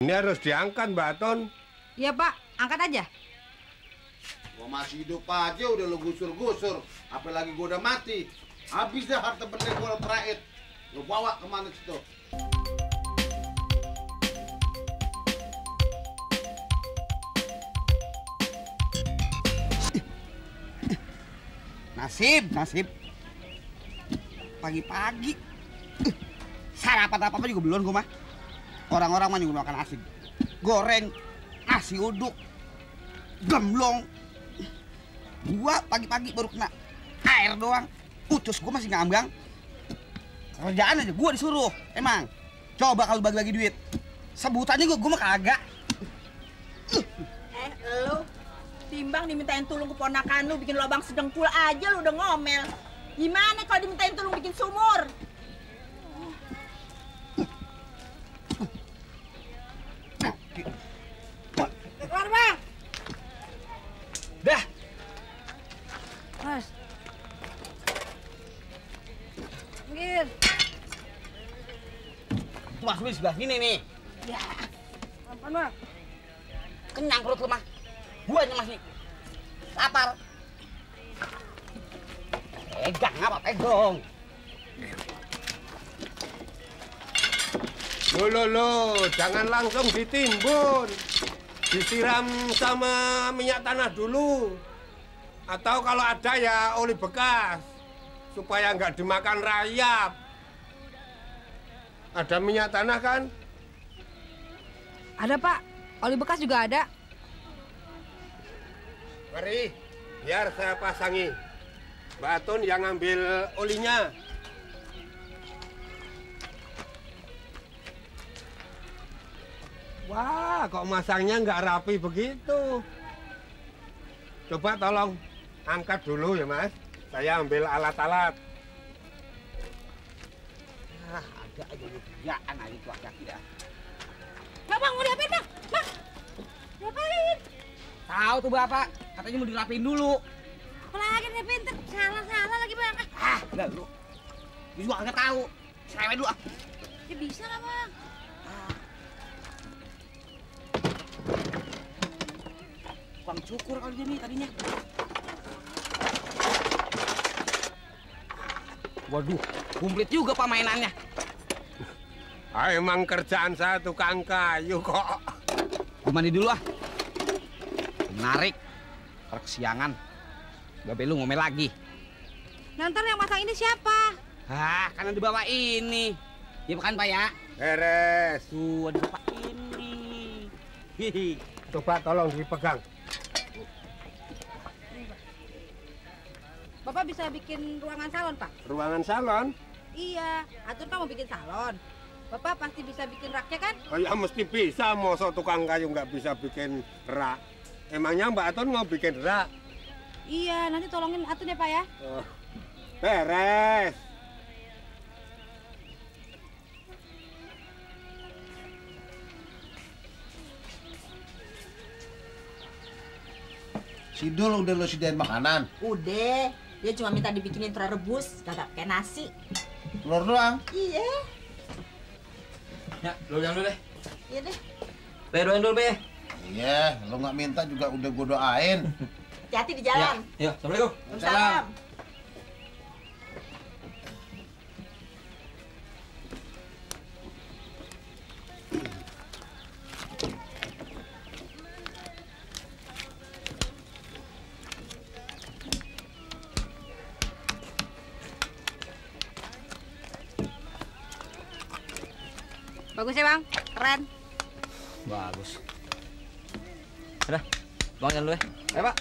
Ini harus diangkat, Mbak Aton. Iya, Pak. Angkat aja. Gua masih hidup aja udah lu gusur-gusur. Apalagi gua udah mati. Habis dah harta benda gua terakhir. Lu bawa kemana situ? Nasib. Pagi-pagi. Sarapan apa-apa juga belum gua mah. Orang-orang mah juga makan nasi goreng, nasi uduk, gemblong. Gua pagi-pagi baru kena air doang. Ucus gua masih ngambang. Kerjaan aja gua disuruh. Emang. Coba kalau bagi-bagi duit. Sebutannya gua mah kagak. Lu timbang dimintain tulung ke ponakan lu bikin lubang sedengkul aja lu udah ngomel. Gimana kalau dimintain tulung bikin sumur? Keluar, Bang. Dah. Mas. Minggir. Mas di sebelah sini nih. Ya. Apaan, Bang? Kenyang perut lu mah. Guanya masih lapar. Pegang apa pegang? Loh, jangan langsung ditimbun. Disiram sama minyak tanah dulu. Atau kalau ada ya oli bekas. Supaya nggak dimakan rayap. Ada minyak tanah kan? Ada, Pak. Oli bekas juga ada. Mari, biar saya pasangi. Mbak Atun yang ngambil olinya. Wah, kok masangnya nggak rapi begitu. Coba tolong angkat dulu ya, Mas. Saya ambil alat-alat. Ada aja kerjaan aja tuh laki dah. Bang, mau diapain, Bang? Bang, diapain? Tahu tuh Bapak, katanya mau dirapiin dulu. Apalagi dia pinter, salah lagi, Bang. Udah lu. Lu juga kagak tahu. Serewet dulu ah. Ya bisa lah, Bang. Tukang cukur kali dia nih tadinya. Waduh, komplit juga Pak mainannya. Emang kerjaan saya tukang kayu kok. Gua mandi dulu ah. Menarik. Ntar kesiangan. Babe lu ngomel lagi. Nanti yang masang ini siapa? Kan yang dibawa ini. Ya bukan Pak ya? Beres. Tuh ada Bapak ini. Hihi. Coba tolong dipegang. Bapak bisa bikin ruangan salon, Pak? Ruangan salon? Iya, Atun kan mau bikin salon. Bapak pasti bisa bikin raknya kan? Oh ya mesti bisa, mosok tukang kayu nggak bisa bikin rak. Emangnya Mbak Atun mau bikin rak? Iya, nanti tolongin Atun ya, Pak ya. Oh, beres. Sidul udah lu sediain makanan. Udah, dia cuma minta dibikinin telur rebus, kagak pakai nasi. Telur doang. Iya. Ya, lu yang dulu deh. Iya deh. Be, doain dulu, Be. Iya, lu nggak minta juga udah gua doain. Hati-hati di jalan. Ya, Assalamualaikum. Salam. Bagus ya, Bang? Keren. Bagus. Udah, Bang jalan dulu ya. Ayo, Pak.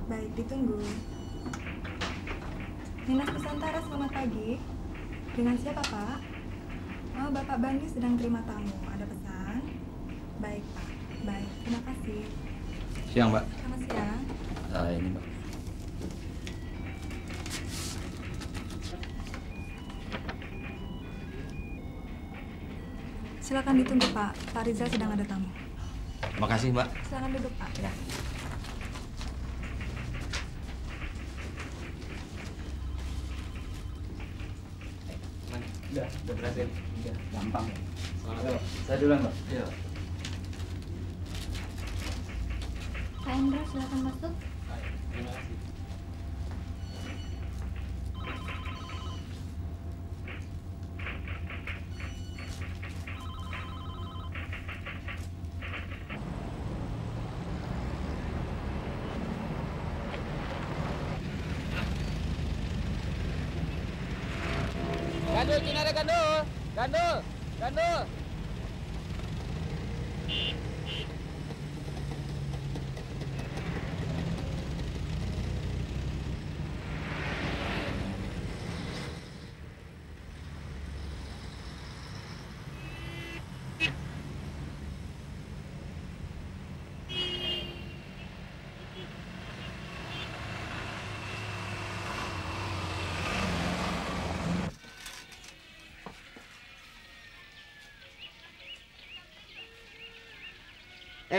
Baik, ditunggu. Dinas Nusantara, selamat pagi. Dengan siapa, Pak? Oh, Bapak Bandi sedang terima tamu. Ada pesan? Baik, Pak. Baik, terima kasih. Siang, Mbak. Selamat siang. Ini, Mbak. Silakan ditunggu, Pak. Pak Rizal sedang ada tamu. Makasih, Mbak. Silakan duduk, Pak. Ya. Udah berhasil. Udah, gampang. Selamat. Saya duluan, Mbak. Iya. Pak Endra, silakan masuk. Terima kasih. Gandul, Cina ada gandul. Gandul, gandul.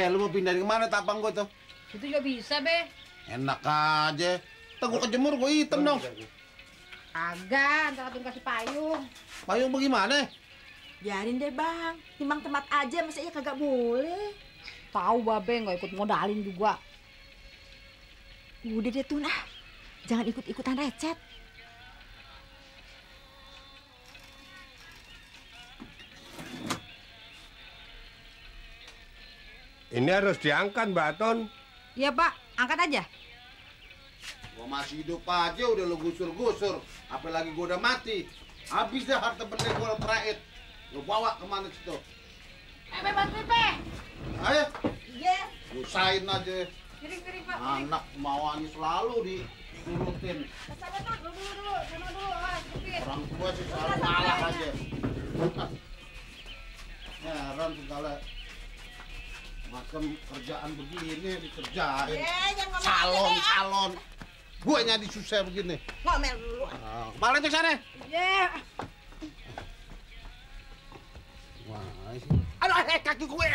Lu mau pindah ke mana tapang gua tuh? Itu juga bisa, Be. Enak aja. Ntar gua kejemur, gua hitam dong. Agak, ntar kasih payung. Payung bagaimana? Biarin deh, Bang. Timbang tempat aja, masa iya kagak boleh. Tahu Babe nggak ikut modalin juga. Udah deh, Tun. Jangan ikut-ikutan recet. Ini harus diangkat, Mbak Ton. Iya, Pak. Angkat aja. Gua masih hidup aja udah lu gusur-gusur. Apalagi gua udah mati. Habis dah harta benda gua terakhir. Lu bawa kemana situ? Be, bantuin, Be. Ayo. Iya. Usahain aja. Kiri-kiri, Pak. Anak mauannya selalu diturutin. Sana dulu. Sana dulu. Sedikit. Orang tua sih selalu ngalah aja. Heran segala macam kerjaan begini dikerjain. Salon. Guanya disusah begini. Ngomel dulu. Kemarin ke sana. Iya. Wah, aduh, kaki gue.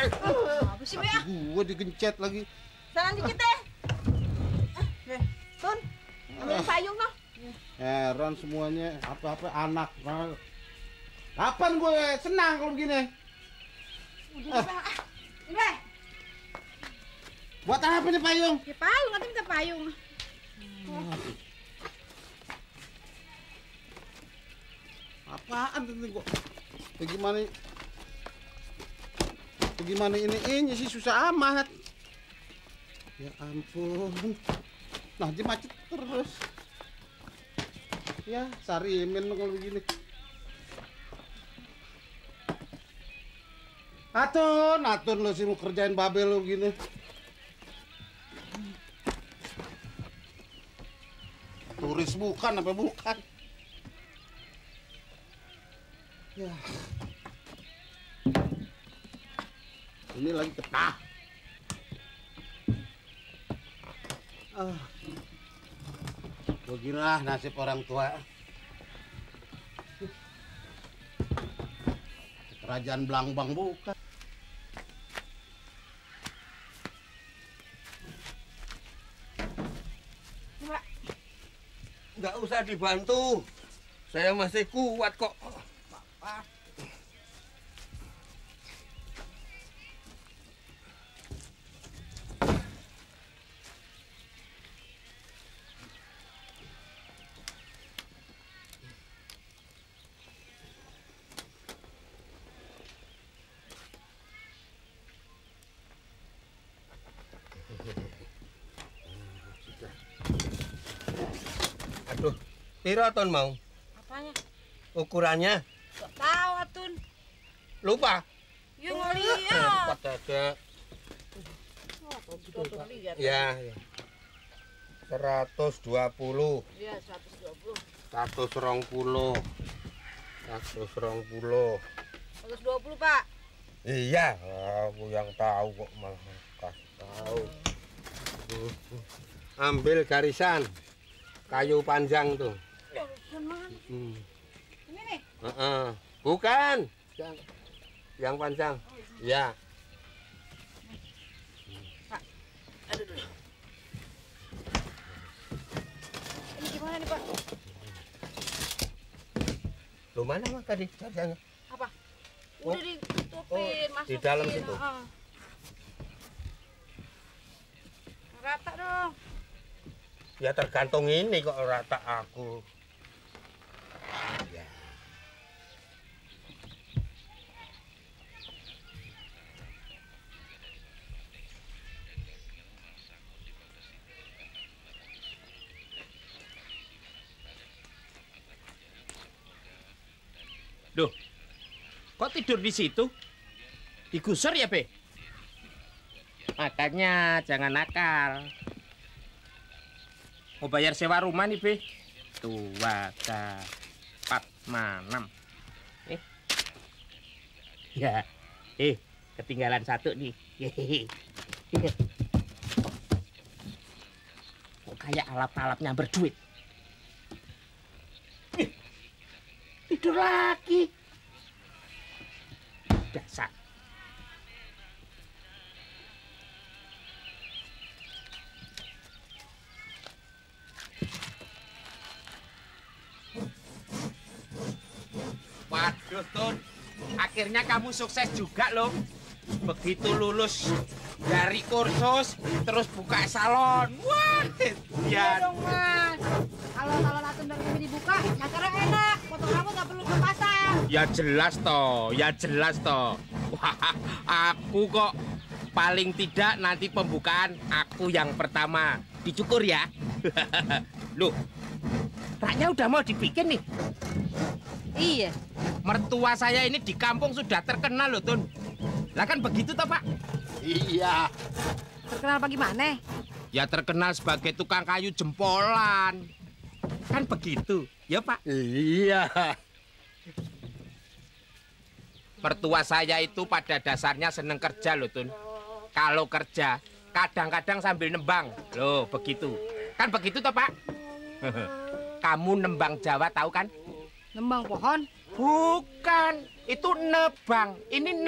Apa sih, Be? Gue digencet lagi. Salam dikit deh. Tun, ambil payung dong. Heran semuanya, apa-apa anak. Kapan gue senang kalau begini? Udah, Bang. Be. Buat apa nih payung? Ya payung, nanti minta payung. Apaan tuh kok? Bagaimana ini sih susah amat. Ya ampun. Nah, dia macet terus. Ya, sarimin kalau begini. Atun lo sih mau kerjain babel lo gini. Turis bukan apa bukan? Ya. Ini lagi ketah. Beginilah nasib orang tua. Kerajaan Blambang bukan. Nggak usah dibantu. Saya masih kuat kok. Aduh, piro ton mau? Apanya? Ukurannya? Gak tahu, Atun. Lupa? Ya nggak lihat. Cepat aja. Oh, lihat. Ya. 120. Iya, 120. 120. 120. 120, Pak. Iya, aku yang tahu kok malah kasih tahu. Ambil garisan kayu panjang tuh. Garisan mana? Ini nih? Bukan. Yang panjang. Ya. Pak. Aduh, dulu. Ini gimana nih, Pak? Loh, mana mah tadi garisannya? Apa? Udah ditutupin, masukin. Di dalam situ. Rata dong. Ya tergantung ini kok rata aku. Ya. Duh, kok tidur di situ? Digusur ya, Be? Makanya jangan nakal. Mau bayar sewa rumah nih, Be. 2, 4, 5, 6. Ya, ketinggalan 1 nih. Kok kayak alap-alapnya berduit. Tidur lagi. Dasar. Waduh, Tun. Akhirnya kamu sukses juga loh. Begitu lulus dari kursus, terus buka salon. Wah, Iya dong, Mas. Kalau salon Atun dari ini dibuka, makarnya enak. Foto kamu nggak perlu ke pasar. ya jelas toh. Wah, aku kok paling tidak nanti pembukaan aku yang pertama. Dicukur ya. Loh, raknya udah mau dibikin nih. Iya. Mertua saya ini di kampung sudah terkenal loh, Tun. Lah kan begitu toh, Pak? Iya. Terkenal bagaimana? Ya terkenal sebagai tukang kayu jempolan. Kan begitu, ya Pak? Iya. Mertua saya itu pada dasarnya seneng kerja loh, Tun. Kalau kerja, kadang-kadang sambil nembang. Loh, begitu. Kan begitu toh, Pak? Kamu nembang Jawa tahu kan? Nembang pohon? Bukan, itu nebang. Ini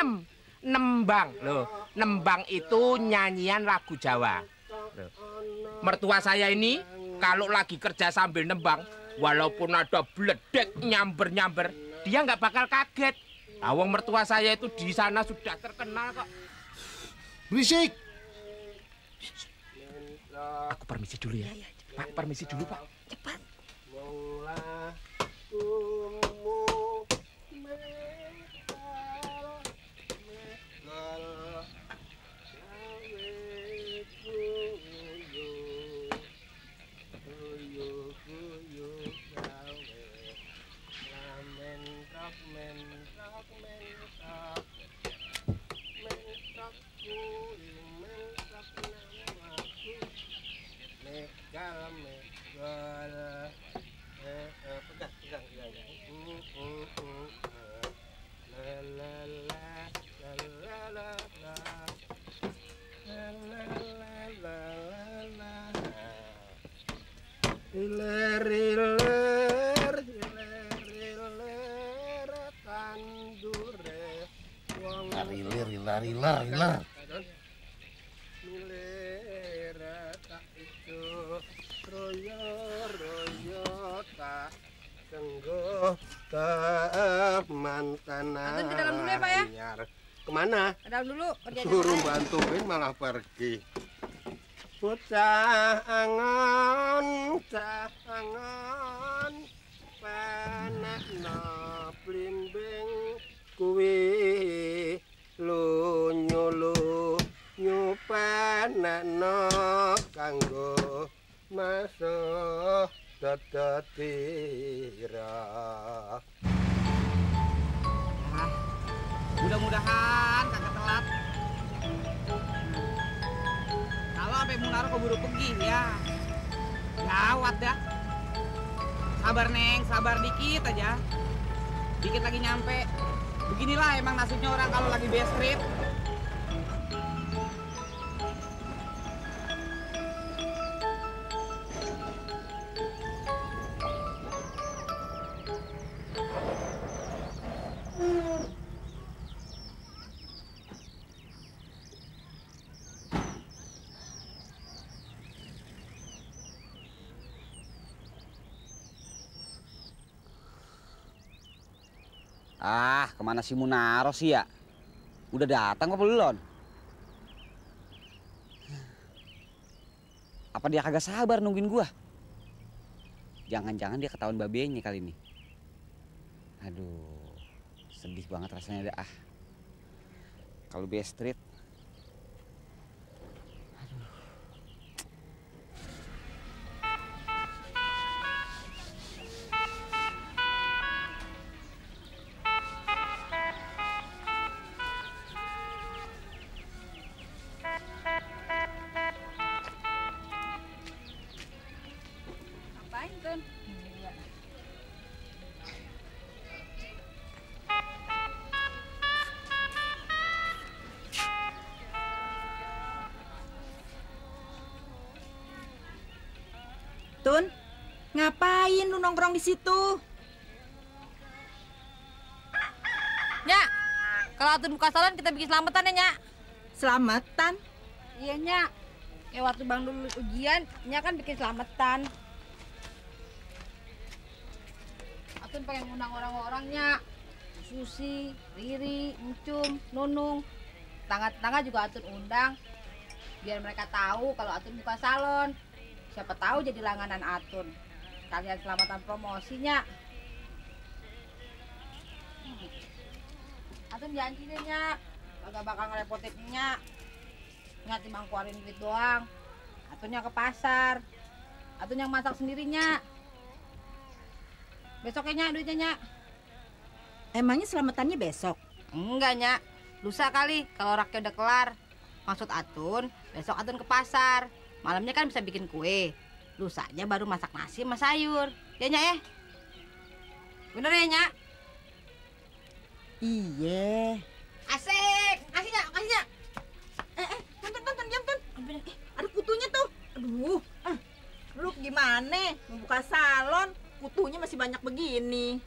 nembang. Loh, nembang itu nyanyian lagu Jawa. Loh. Mertua saya ini kalau lagi kerja sambil nembang, walaupun ada bledek nyamber-nyamber, dia nggak bakal kaget. Awang mertua saya itu di sana sudah terkenal kok. Berisik. Aku permisi dulu ya. Pak, permisi dulu, Pak. Cepat. Riler. Atun ke dalam dulu ya, Pak ya? Kemana? Ke dalam dulu, kerjanya. Suruh bantuin malah pergi. Bocah angon, panakno blimbing kuwi lunyu panakno kanggo masuk tetira. Mudah-mudahan kagak telat. Kalau sampai Munaro keburu pergi ya. Gawat dah. Sabar Neng, sabar dikit aja. Dikit lagi nyampe. Beginilah emang nasibnya orang kalau lagi best trip. Ah, kemana si Munaro sih ya? Udah datang apa belum? Apa dia kagak sabar nungguin gua? Jangan-jangan dia ketahuan babenya kali ini. Aduh, sedih banget rasanya dah. Kalau best street. Tun, ngapain lu nongkrong di situ? Nyak, kalau Atun buka salon kita bikin selamatan ya, Nyak. Selamatan? Iya, Nyak. Kayak waktu Bang dulu ujian, Nyak kan bikin selamatan. Atun pengen ngundang orang-orang, Nyak. Susi, Riri, Encum, Nunung. Tetangga-tetangga juga Atun undang. Biar mereka tahu kalau Atun buka salon. Siapa tahu jadi langganan Atun. Kalian selamatan promosinya. Atun janji deh, Nyak. Kagak bakal ngerepotin Nyak. Nyak cuma keluarin duit doang. Atunnya ke pasar. Atun yang masak sendiri, Nyak. Besoknya, Nyak, duitnya, Nyak. Emangnya selamatannya besok? Enggak, Nyak. Lusa kali kalau raknya udah kelar. Maksud Atun, besok Atun ke pasar. Malamnya kan bisa bikin kue. Lusanya baru masak nasi sama sayur. Ya, Nyak ya? Bener ya, Nyak? Iya. Asik! Kasih, Nyak, kasih, Nyak. Tonton, diam, Tun. Ada kutunya tuh. Aduh, lu gimana? Mau buka salon, kutunya masih banyak begini.